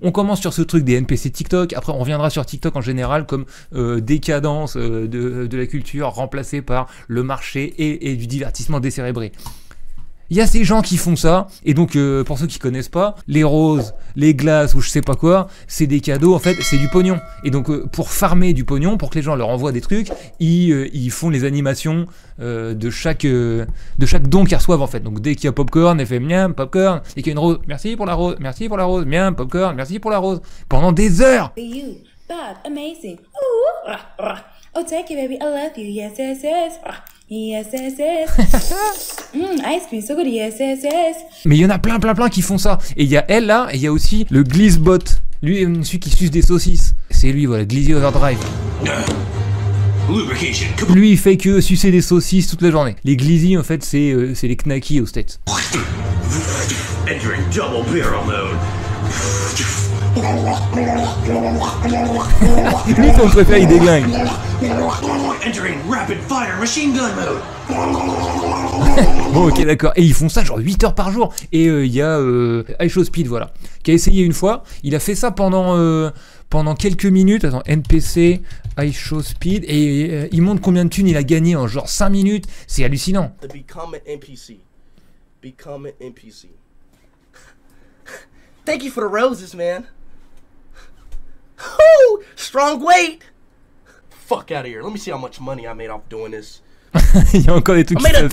On commence sur ce truc des NPC TikTok, après on reviendra sur TikTok en général comme décadence de la culture remplacée par le marché et du divertissement décérébré. Il y a ces gens qui font ça, et donc pour ceux qui connaissent pas, les roses, les glaces ou je sais pas quoi, c'est des cadeaux, en fait c'est du pognon. Et donc pour farmer du pognon, pour que les gens leur envoient des trucs, ils font les animations de chaque don qu'ils reçoivent en fait. Donc dès qu'il y a popcorn, elle fait miam, popcorn, et qu'il y a une rose, merci pour la rose, miam, popcorn, merci pour la rose, pendant des heures. You, bad, amazing. Ooh, oh, take it, baby, I love you. Yes, yes, yes. Yes, yes, yes. Ice cream, so good. Yes, yes, yes. Mais il y en a plein qui font ça. Et il y a elle là, et il y a aussi le Glizbot. Lui, celui qui suce des saucisses. C'est lui, voilà, Glizzy Overdrive. Lui, il fait que sucer des saucisses toute la journée. Les Glizzy, en fait, c'est les knackis aux States. Lui, son préféré, il déglingue. Bon, ok, d'accord. Et ils font ça genre 8 heures par jour. Et il y a iShowSpeed, voilà, qui a essayé une fois. Il a fait ça pendant quelques minutes. Attends, NPC, iShowSpeed. Et il montre combien de thunes il a gagné en genre 5 minutes. C'est hallucinant. Become an NPC. Become an NPC. Thank you for the roses, man. Woo! Strong weight. Fuck out of here. Let me see how much money I made off doing this. Il y a encore des trucs I made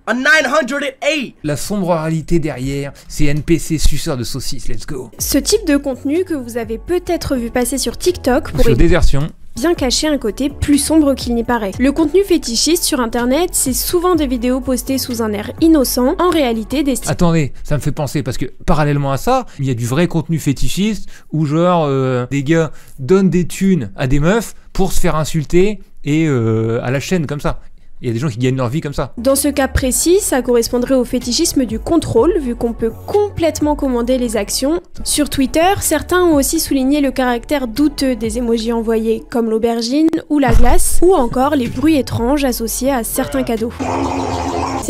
1,908. La sombre réalité derrière, c'est NPC suceur de saucisses. Let's go. Ce type de contenu que vous avez peut-être vu passer sur TikTok pourrait sur Désertion. bien cacher un côté plus sombre qu'il n'y paraît. Le contenu fétichiste sur internet, c'est souvent des vidéos postées sous un air innocent, en réalité des styles. Attendez, ça me fait penser, parce que parallèlement à ça, il y a du vrai contenu fétichiste, où genre des gars donnent des thunes à des meufs pour se faire insulter, et à la chaîne comme ça. Il y a des gens qui gagnent leur vie comme ça. Dans ce cas précis, ça correspondrait au fétichisme du contrôle, vu qu'on peut complètement commander les actions. Sur Twitter, certains ont aussi souligné le caractère douteux des emojis envoyés, comme l'aubergine ou la glace, ou encore les bruits étranges associés à certains cadeaux.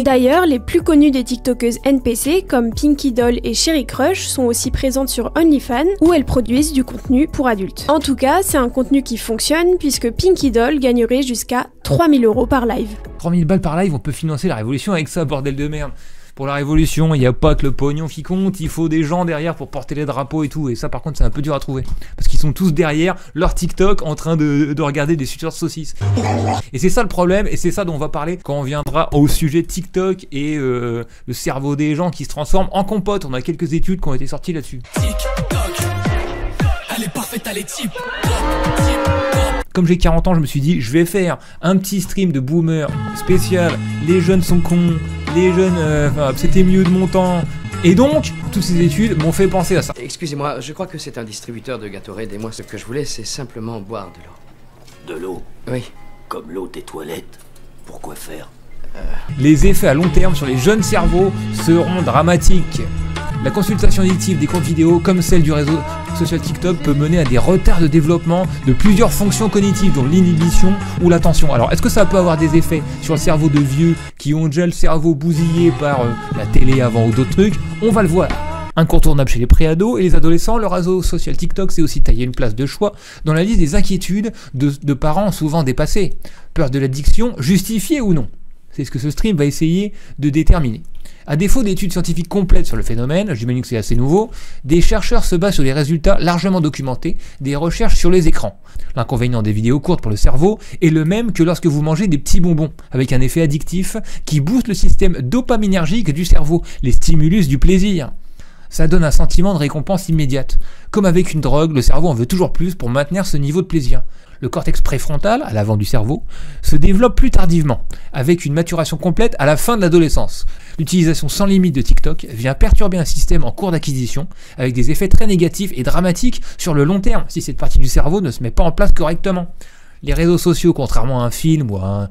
D'ailleurs, les plus connues des tiktokeuses NPC, comme Pinky Doll et Cherry Crush, sont aussi présentes sur OnlyFans, où elles produisent du contenu pour adultes. En tout cas, c'est un contenu qui fonctionne, puisque Pinky Doll gagnerait jusqu'à 3000 € par live. 3000 balles par live, on peut financer la révolution avec ça, bordel de merde. Pour la révolution, il n'y a pas que le pognon qui compte, il faut des gens derrière pour porter les drapeaux et tout. Et ça, par contre, c'est un peu dur à trouver. Parce qu'ils sont tous derrière leur TikTok en train de regarder des suceurs de saucisses. Et c'est ça le problème, et c'est ça dont on va parler quand on viendra au sujet de TikTok et le cerveau des gens qui se transforme en compote. On a quelques études qui ont été sorties là-dessus. TikTok, elle est parfaite, elle est type. Comme j'ai 40 ans, je me suis dit, je vais faire un petit stream de boomer spécial. Les jeunes sont cons, les jeunes, c'était mieux de mon temps. Et donc, toutes ces études m'ont fait penser à ça. Excusez-moi, je crois que c'est un distributeur de Gatorade et moi, ce que je voulais, c'est simplement boire de l'eau. De l'eau? Oui. Comme l'eau des toilettes? Pourquoi faire? Les effets à long terme sur les jeunes cerveaux seront dramatiques. La consultation addictive des comptes vidéo, comme celle du réseau social TikTok, peut mener à des retards de développement de plusieurs fonctions cognitives, dont l'inhibition ou l'attention. Alors, est-ce que ça peut avoir des effets sur le cerveau de vieux qui ont déjà le cerveau bousillé par la télé avant ou d'autres trucs? On va le voir. Incontournable chez les préados et les adolescents, le réseau social TikTok s'est aussi taillé une place de choix dans la liste des inquiétudes de parents souvent dépassés. Peur de l'addiction, justifiée ou non? C'est ce que ce stream va essayer de déterminer. À défaut d'études scientifiques complètes sur le phénomène, j'imagine que c'est assez nouveau, des chercheurs se basent sur les résultats largement documentés des recherches sur les écrans. L'inconvénient des vidéos courtes pour le cerveau est le même que lorsque vous mangez des petits bonbons, avec un effet addictif qui booste le système dopaminergique du cerveau, les stimulus du plaisir. Ça donne un sentiment de récompense immédiate. Comme avec une drogue, le cerveau en veut toujours plus pour maintenir ce niveau de plaisir. Le cortex préfrontal, à l'avant du cerveau, se développe plus tardivement, avec une maturation complète à la fin de l'adolescence. L'utilisation sans limite de TikTok vient perturber un système en cours d'acquisition, avec des effets très négatifs et dramatiques sur le long terme, si cette partie du cerveau ne se met pas en place correctement. Les réseaux sociaux, contrairement à un film ou à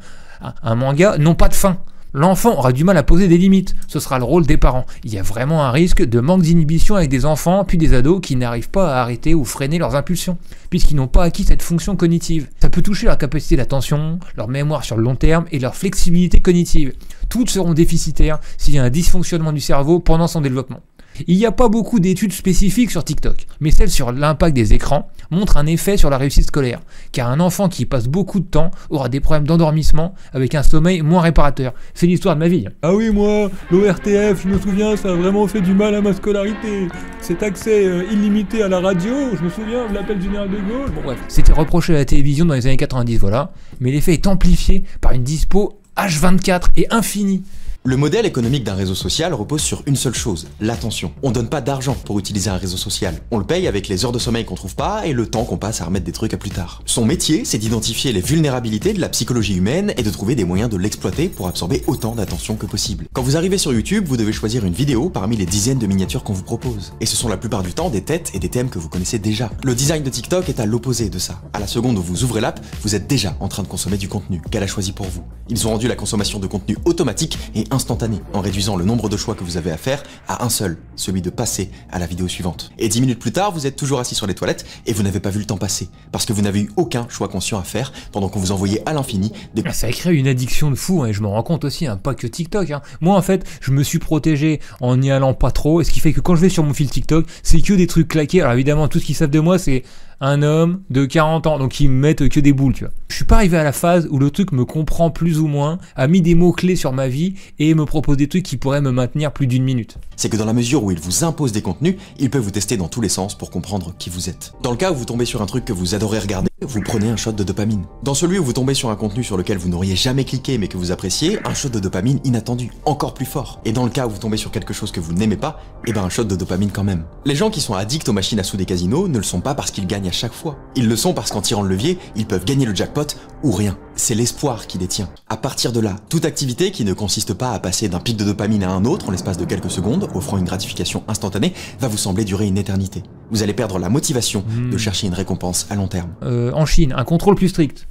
un manga, n'ont pas de fin. L'enfant aura du mal à poser des limites, ce sera le rôle des parents. Il y a vraiment un risque de manque d'inhibition avec des enfants puis des ados qui n'arrivent pas à arrêter ou freiner leurs impulsions, puisqu'ils n'ont pas acquis cette fonction cognitive. Ça peut toucher leur capacité d'attention, leur mémoire sur le long terme et leur flexibilité cognitive. toutes seront déficitaires s'il y a un dysfonctionnement du cerveau pendant son développement. Il n'y a pas beaucoup d'études spécifiques sur TikTok, mais celles sur l'impact des écrans montrent un effet sur la réussite scolaire, car un enfant qui y passe beaucoup de temps aura des problèmes d'endormissement avec un sommeil moins réparateur. C'est l'histoire de ma vie. Ah oui, moi, l'ORTF, je me souviens, ça a vraiment fait du mal à ma scolarité. Cet accès illimité à la radio, je me souviens de l'appel général de Gaulle. Bon bref, c'était reproché à la télévision dans les années 90, voilà, mais l'effet est amplifié par une dispo H24 et infinie. Le modèle économique d'un réseau social repose sur une seule chose, l'attention. On donne pas d'argent pour utiliser un réseau social. On le paye avec les heures de sommeil qu'on trouve pas et le temps qu'on passe à remettre des trucs à plus tard. Son métier, c'est d'identifier les vulnérabilités de la psychologie humaine et de trouver des moyens de l'exploiter pour absorber autant d'attention que possible. Quand vous arrivez sur YouTube, vous devez choisir une vidéo parmi les dizaines de miniatures qu'on vous propose. Et ce sont la plupart du temps des têtes et des thèmes que vous connaissez déjà. Le design de TikTok est à l'opposé de ça. À la seconde où vous ouvrez l'app, vous êtes déjà en train de consommer du contenu qu'elle a choisi pour vous. Ils ont rendu la consommation de contenu automatique et instantanée, en réduisant le nombre de choix que vous avez à faire à un seul, celui de passer à la vidéo suivante. Et 10 minutes plus tard, vous êtes toujours assis sur les toilettes et vous n'avez pas vu le temps passer, parce que vous n'avez eu aucun choix conscient à faire pendant qu'on vous envoyait à l'infini des... Ça a créé une addiction de fou, et je me rends compte aussi, pas que TikTok. Moi en fait, je me suis protégé en n'y allant pas trop, et ce qui fait que quand je vais sur mon fil TikTok, c'est que des trucs claqués. Alors évidemment, tout ce qu'ils savent de moi, c'est un homme de 40 ans, donc ils me mettent que des boules, tu vois. Je suis pas arrivé à la phase où le truc me comprend plus ou moins, a mis des mots-clés sur ma vie et me propose des trucs qui pourraient me maintenir plus d'une minute. C'est que dans la mesure où il vous impose des contenus, il peut vous tester dans tous les sens pour comprendre qui vous êtes. Dans le cas où vous tombez sur un truc que vous adorez regarder, vous prenez un shot de dopamine. Dans celui où vous tombez sur un contenu sur lequel vous n'auriez jamais cliqué mais que vous appréciez, un shot de dopamine inattendu, encore plus fort. Et dans le cas où vous tombez sur quelque chose que vous n'aimez pas, un shot de dopamine quand même. Les gens qui sont addicts aux machines à sous des casinos ne le sont pas parce qu'ils gagnent à chaque fois. Ils le sont parce qu'en tirant le levier, ils peuvent gagner le jackpot ou rien. C'est l'espoir qui les tient. À partir de là, toute activité qui ne consiste pas à passer d'un pic de dopamine à un autre en l'espace de quelques secondes, offrant une gratification instantanée, va vous sembler durer une éternité. Vous allez perdre la motivation de chercher une récompense à long terme. En Chine, un contrôle plus strict.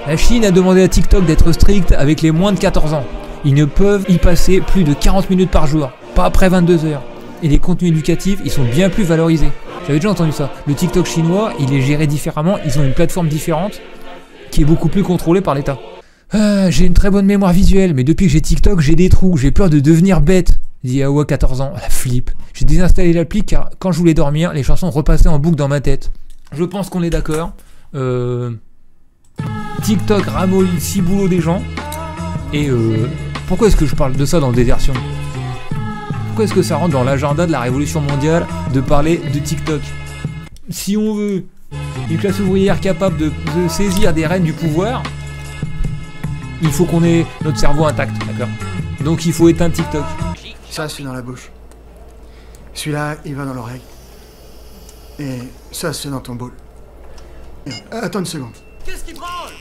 La Chine a demandé à TikTok d'être strict avec les moins de 14 ans. Ils ne peuvent y passer plus de 40 minutes par jour, pas après 22 heures. Et les contenus éducatifs, ils sont bien plus valorisés. J'avais déjà entendu ça. Le TikTok chinois, il est géré différemment, ils ont une plateforme différente qui est beaucoup plus contrôlée par l'État. J'ai une très bonne mémoire visuelle, mais depuis que j'ai TikTok, j'ai des trous, j'ai peur de devenir bête, dit Awa 14 ans, la flip. J'ai désinstallé l'appli car quand je voulais dormir, les chansons repassaient en boucle dans ma tête. Je pense qu'on est d'accord. TikTok ramollit le ciboulot des gens. Et pourquoi est-ce que je parle de ça dans Désertion ? Pourquoi est-ce que ça rentre dans l'agenda de la révolution mondiale de parler de TikTok ? Si on veut une classe ouvrière capable de saisir des rênes du pouvoir, il faut qu'on ait notre cerveau intact, d'accord ? Donc il faut éteindre TikTok. Ça, c'est dans la bouche. Celui-là, il va dans l'oreille. Et ça, c'est dans ton bol. Attends une seconde. Qu'est-ce qui branle?